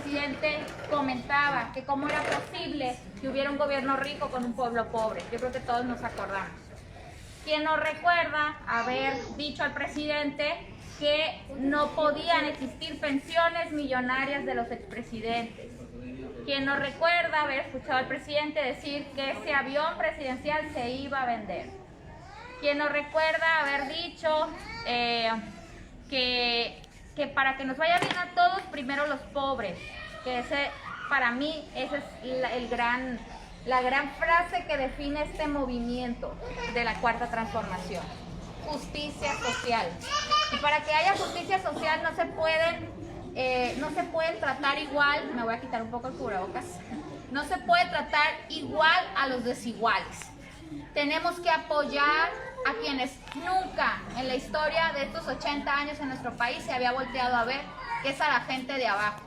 presidente comentaba que cómo era posible que hubiera un gobierno rico con un pueblo pobre. Yo creo que todos nos acordamos. ¿Quién nos recuerda haber dicho al presidente que no podían existir pensiones millonarias de los expresidentes? ¿Quién nos recuerda haber escuchado al presidente decir que ese avión presidencial se iba a vender? ¿Quién nos recuerda haber dicho que para que nos vaya bien a todos, primero los pobres? Que ese, para mí, esa es la gran frase que define este movimiento de la Cuarta Transformación. Justicia social. Y para que haya justicia social no se pueden tratar igual, me voy a quitar un poco el cubrebocas, no se puede tratar igual a los desiguales. Tenemos que apoyar a quienes nunca en la historia de estos 80 años en nuestro país se había volteado a ver, que es a la gente de abajo.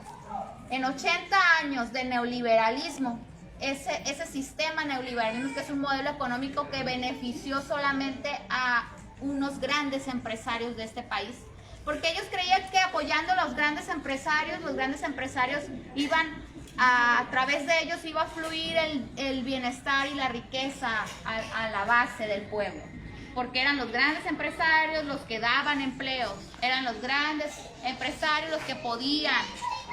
En 80 años de neoliberalismo, ese sistema neoliberalismo, que es un modelo económico que benefició solamente a unos grandes empresarios de este país, porque ellos creían que apoyando a los grandes empresarios iban a través de ellos iba a fluir el bienestar y la riqueza a la base del pueblo, porque eran los grandes empresarios los que daban empleos, eran los grandes empresarios los que podían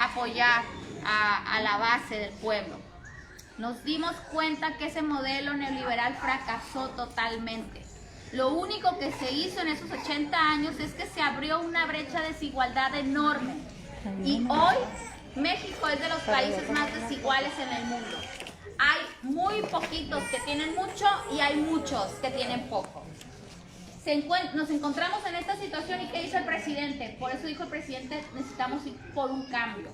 apoyar a la base del pueblo. Nos dimos cuenta que ese modelo neoliberal fracasó totalmente. Lo único que se hizo en esos 80 años es que se abrió una brecha de desigualdad enorme. Y hoy México es de los países más desiguales en el mundo. Hay muy poquitos que tienen mucho y hay muchos que tienen poco. Nos encontramos en esta situación, ¿y qué hizo el presidente? Por eso dijo el presidente, necesitamos ir por un cambio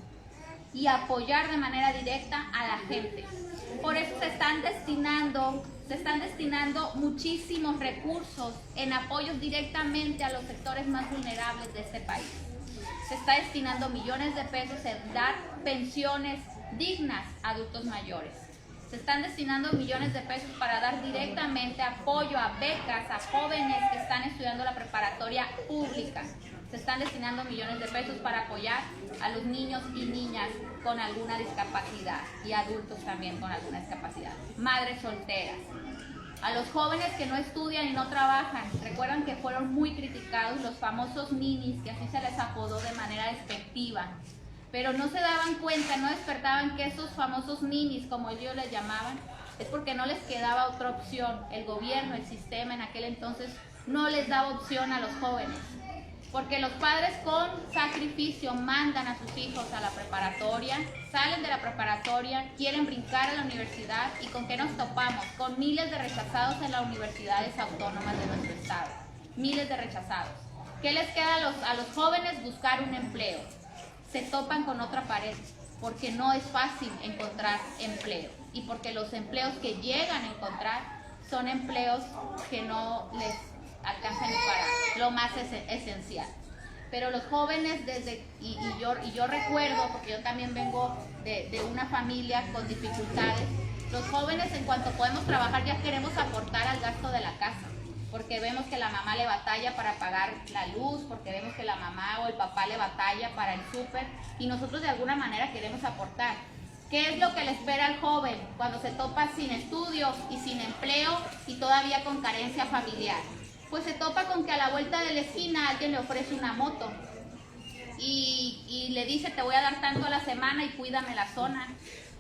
y apoyar de manera directa a la gente. Por eso se están destinando muchísimos recursos en apoyos directamente a los sectores más vulnerables de este país. Se está destinando millones de pesos en dar pensiones dignas a adultos mayores. Se están destinando millones de pesos para dar directamente apoyo a becas a jóvenes que están estudiando la preparatoria pública. Se están destinando millones de pesos para apoyar a los niños y niñas con alguna discapacidad y adultos también con alguna discapacidad. Madres solteras. A los jóvenes que no estudian y no trabajan. Recuerdan que fueron muy criticados los famosos ninis, que así se les apodó de manera despectiva. Pero no se daban cuenta, no despertaban que esos famosos ninis, como ellos les llamaban, es porque no les quedaba otra opción. El gobierno, el sistema en aquel entonces no les daba opción a los jóvenes. Porque los padres con sacrificio mandan a sus hijos a la preparatoria, salen de la preparatoria, quieren brincar a la universidad, y ¿con qué nos topamos? Con miles de rechazados en las universidades autónomas de nuestro estado. Miles de rechazados. ¿Qué les queda a los jóvenes? Buscar un empleo. Se topan con otra pared, porque no es fácil encontrar empleo, y porque los empleos que llegan a encontrar son empleos que no les alcanzan para lo más esencial. Pero los jóvenes y yo recuerdo, porque yo también vengo de una familia con dificultades, los jóvenes en cuanto podemos trabajar ya queremos aportar al gasto de la casa, porque vemos que la mamá le batalla para pagar la luz, porque vemos que la mamá o el papá le batalla para el súper, y nosotros de alguna manera queremos aportar. ¿Qué es lo que le espera al joven cuando se topa sin estudios y sin empleo y todavía con carencia familiar? Pues se topa con que a la vuelta de la esquina alguien le ofrece una moto y le dice: te voy a dar tanto a la semana y cuídame la zona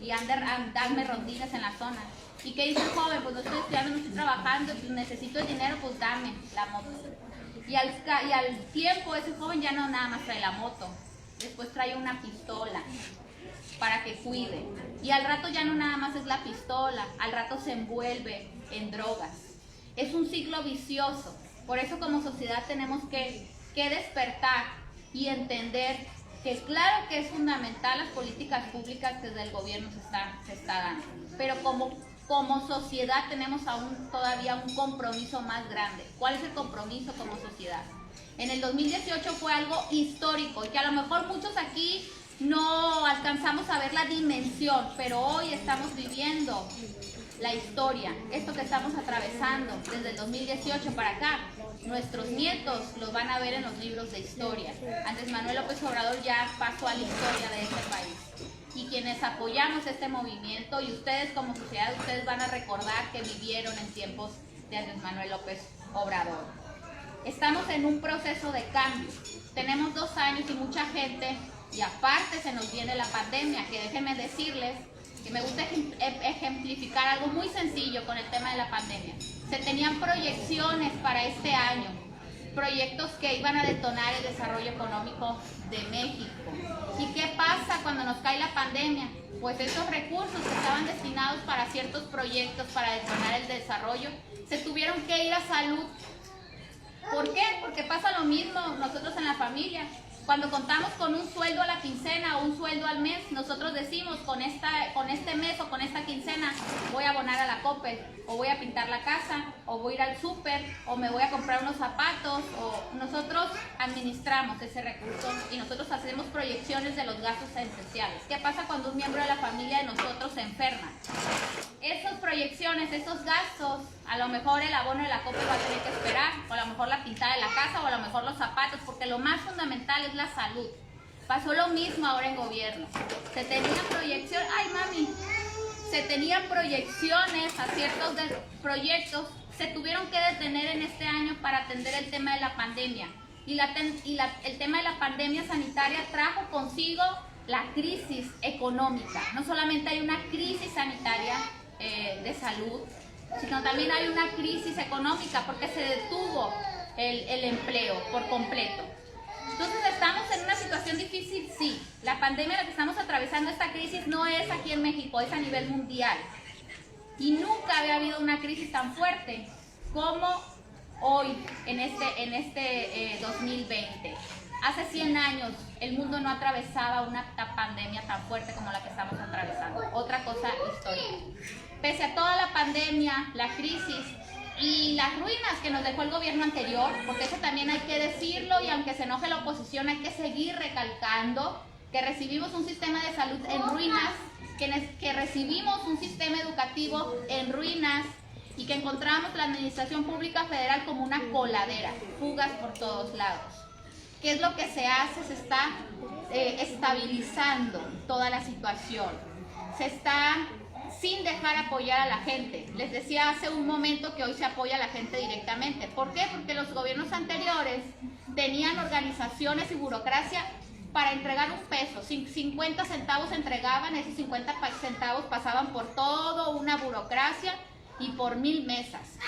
y darme rondines en la zona. ¿Y qué dice el joven? Pues no estoy estudiando, no estoy trabajando, pues necesito el dinero, pues dame la moto. Y al tiempo ese joven ya no nada más trae la moto, después trae una pistola para que cuide. Y al rato ya no nada más es la pistola, al rato se envuelve en drogas. Es un ciclo vicioso. Por eso como sociedad tenemos que despertar y entender que claro que es fundamental las políticas públicas que desde el gobierno se está dando, pero como sociedad tenemos todavía un compromiso más grande. ¿Cuál es el compromiso como sociedad? En el 2018 fue algo histórico y que a lo mejor muchos aquí no alcanzamos a ver la dimensión, pero hoy estamos viviendo la historia, esto que estamos atravesando desde el 2018 para acá. Nuestros nietos los van a ver en los libros de historia. Andrés Manuel López Obrador ya pasó a la historia de este país. y quienes apoyamos este movimiento, y ustedes como sociedad, ustedes van a recordar que vivieron en tiempos de Andrés Manuel López Obrador. Estamos en un proceso de cambio. Tenemos 2 años y mucha gente, y aparte se nos viene la pandemia, que déjenme decirles que me gusta ejemplificar algo muy sencillo con el tema de la pandemia. Se tenían proyecciones para este año, proyectos que iban a detonar el desarrollo económico de México. ¿Y qué pasa cuando nos cae la pandemia? Pues esos recursos que estaban destinados para ciertos proyectos para detonar el desarrollo, se tuvieron que ir a salud. ¿Por qué? Porque pasa lo mismo nosotros en la familia. Cuando contamos con un sueldo a la quincena o un sueldo al mes, nosotros decimos con este mes o con esta quincena voy a abonar a la Coppel, o voy a pintar la casa, o voy a ir al súper, o me voy a comprar unos zapatos, o nosotros administramos ese recurso y nosotros hacemos proyecciones de los gastos esenciales. ¿Qué pasa cuando un miembro de la familia de nosotros se enferma? Esas proyecciones, esos gastos, a lo mejor el abono de la Coppel va a tener que esperar, o a lo mejor la pintada de la casa, o a lo mejor los zapatos, porque lo más fundamental es la salud. Pasó lo mismo ahora en gobierno. Se tenían proyecciones, se tenían proyecciones a ciertos proyectos, se tuvieron que detener en este año para atender el tema de la pandemia. El tema de la pandemia sanitaria trajo consigo la crisis económica. No solamente hay una crisis sanitaria de salud, sino también hay una crisis económica porque se detuvo el empleo por completo. Entonces estamos en una situación difícil, sí. La pandemia, la que estamos atravesando, esta crisis no es aquí en México, es a nivel mundial. Y nunca había habido una crisis tan fuerte como hoy, en este 2020. Hace 100 años el mundo no atravesaba una pandemia tan fuerte como la que estamos atravesando. Otra cosa histórica. Pese a toda la pandemia, la crisis y las ruinas que nos dejó el gobierno anterior, porque eso también hay que decirlo, y aunque se enoje la oposición, hay que seguir recalcando que recibimos un sistema de salud en ruinas, que recibimos un sistema educativo en ruinas, y que encontramos la administración pública federal como una coladera, fugas por todos lados. ¿Qué es lo que se hace? Se está estabilizando toda la situación. Se está sin dejar apoyar a la gente. Les decía hace un momento que hoy se apoya a la gente directamente. ¿Por qué? Porque los gobiernos anteriores tenían organizaciones y burocracia para entregar un peso. 50 centavos entregaban, esos 50 centavos pasaban por toda una burocracia y por 1000 mesas.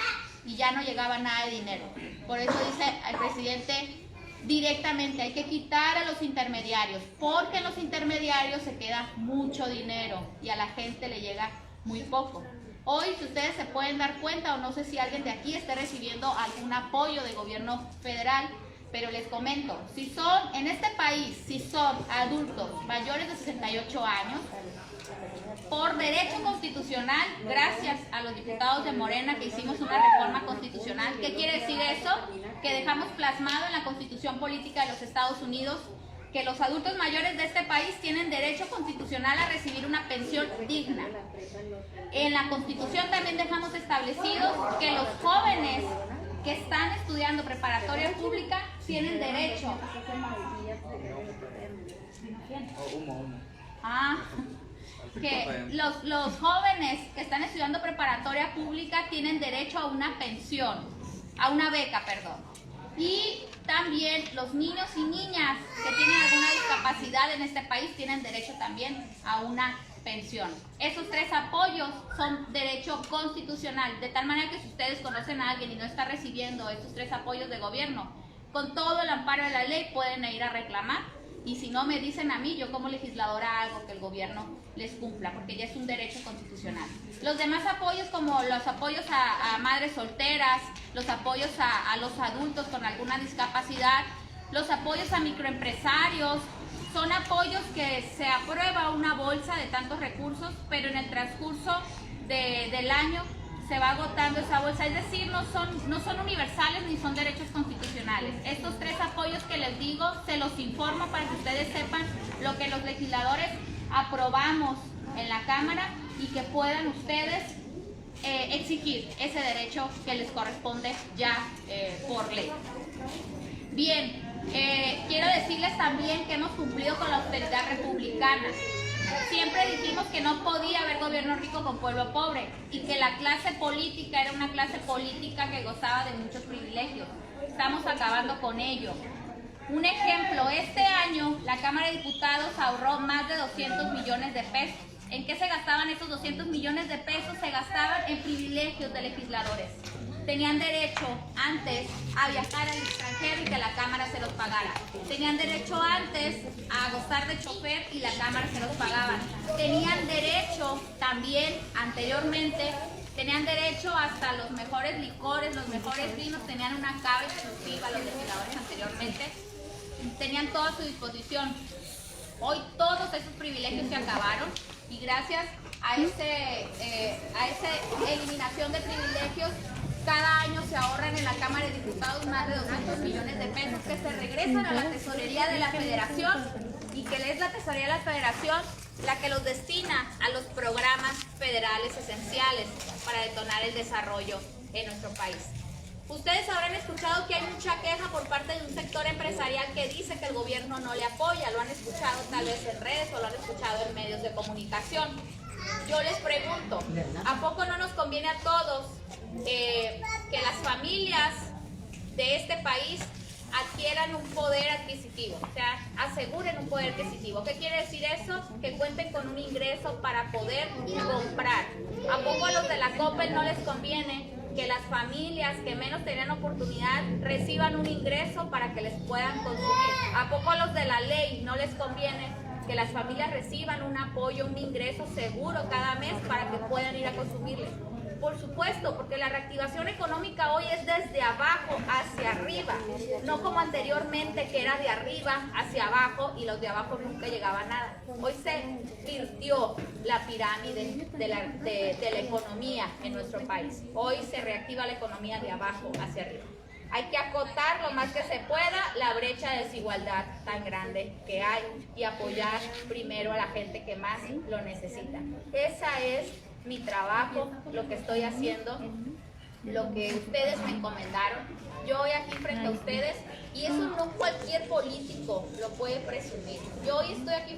Y ya no llegaba nada de dinero. Por eso dice el presidente directamente, hay que quitar a los intermediarios, porque en los intermediarios se queda mucho dinero y a la gente le llega muy poco. Hoy, si ustedes se pueden dar cuenta, o no sé si alguien de aquí esté recibiendo algún apoyo del gobierno federal, pero les comento, si son, en este país, si son adultos mayores de 68 años, por derecho constitucional, gracias a los diputados de Morena que hicimos una reforma constitucional. ¿Qué quiere decir eso? Que dejamos plasmado en la Constitución Política de los Estados Unidos que los adultos mayores de este país tienen derecho constitucional a recibir una pensión digna. En la Constitución también dejamos establecido que los jóvenes que están estudiando preparatoria pública tienen derecho. Que los jóvenes que están estudiando preparatoria pública tienen derecho a una pensión, a una beca, perdón. Y también los niños y niñas que tienen alguna discapacidad en este país tienen derecho también a una pensión. Esos 3 apoyos son derecho constitucional, de tal manera que si ustedes conocen a alguien y no está recibiendo estos 3 apoyos de gobierno, con todo el amparo de la ley pueden ir a reclamar. Y si no, me dicen a mí, yo como legisladora hago que el gobierno les cumpla, porque ya es un derecho constitucional. Los demás apoyos, como los apoyos a madres solteras, los apoyos a los adultos con alguna discapacidad, los apoyos a microempresarios, son apoyos que se aprueba una bolsa de tantos recursos, pero en el transcurso del año se va agotando esa bolsa, es decir, no son universales ni son derechos constitucionales. Estos 3 apoyos que les digo, se los informo para que ustedes sepan lo que los legisladores aprobamos en la Cámara y que puedan ustedes exigir ese derecho que les corresponde ya por ley. Bien, quiero decirles también que hemos cumplido con la austeridad republicana. Siempre dijimos que no podía haber gobierno rico con pueblo pobre y que la clase política era una clase política que gozaba de muchos privilegios. Estamos acabando con ello. Un ejemplo, este año la Cámara de Diputados ahorró más de 200 millones de pesos. ¿En qué se gastaban esos 200 millones de pesos? Se gastaban en privilegios de legisladores. Tenían derecho antes a viajar al extranjero y que la Cámara se los pagara. Tenían derecho antes a gozar de chofer y la Cámara se los pagaba. Tenían derecho también anteriormente, tenían derecho hasta los mejores licores, los mejores vinos, tenían una cava exclusiva los legisladores anteriormente. Tenían todo a su disposición. Hoy todos esos privilegios se acabaron y gracias a esa eliminación de privilegios, cada año se ahorran en la Cámara de Diputados más de 200 millones de pesos que se regresan a la tesorería de la Federación y que es la tesorería de la Federación la que los destina a los programas federales esenciales para detonar el desarrollo en nuestro país. Ustedes habrán escuchado que hay mucha queja por parte de un sector empresarial que dice que el gobierno no le apoya. Lo han escuchado tal vez en redes o lo han escuchado en medios de comunicación. Yo les pregunto, ¿a poco no nos conviene a todos que las familias de este país adquieran un poder adquisitivo? O sea, aseguren un poder adquisitivo. ¿Qué quiere decir eso? Que cuenten con un ingreso para poder comprar. ¿A poco a los de la Coppel no les conviene que las familias que menos tenían oportunidad reciban un ingreso para que les puedan consumir? ¿A poco a los de la ley no les conviene que las familias reciban un apoyo, un ingreso seguro cada mes para que puedan ir a consumirles? Por supuesto, porque la reactivación económica hoy es desde abajo hacia arriba, no como anteriormente que era de arriba hacia abajo y los de abajo nunca llegaban a nada. Hoy se virtió la pirámide de la economía en nuestro país. Hoy se reactiva la economía de abajo hacia arriba. Hay que acotar lo más que se pueda la brecha de desigualdad tan grande que hay y apoyar primero a la gente que más lo necesita. Esa es mi trabajo, lo que estoy haciendo, lo que ustedes me encomendaron. Yo hoy aquí frente a ustedes y eso no cualquier político lo puede presumir. Yo hoy estoy aquí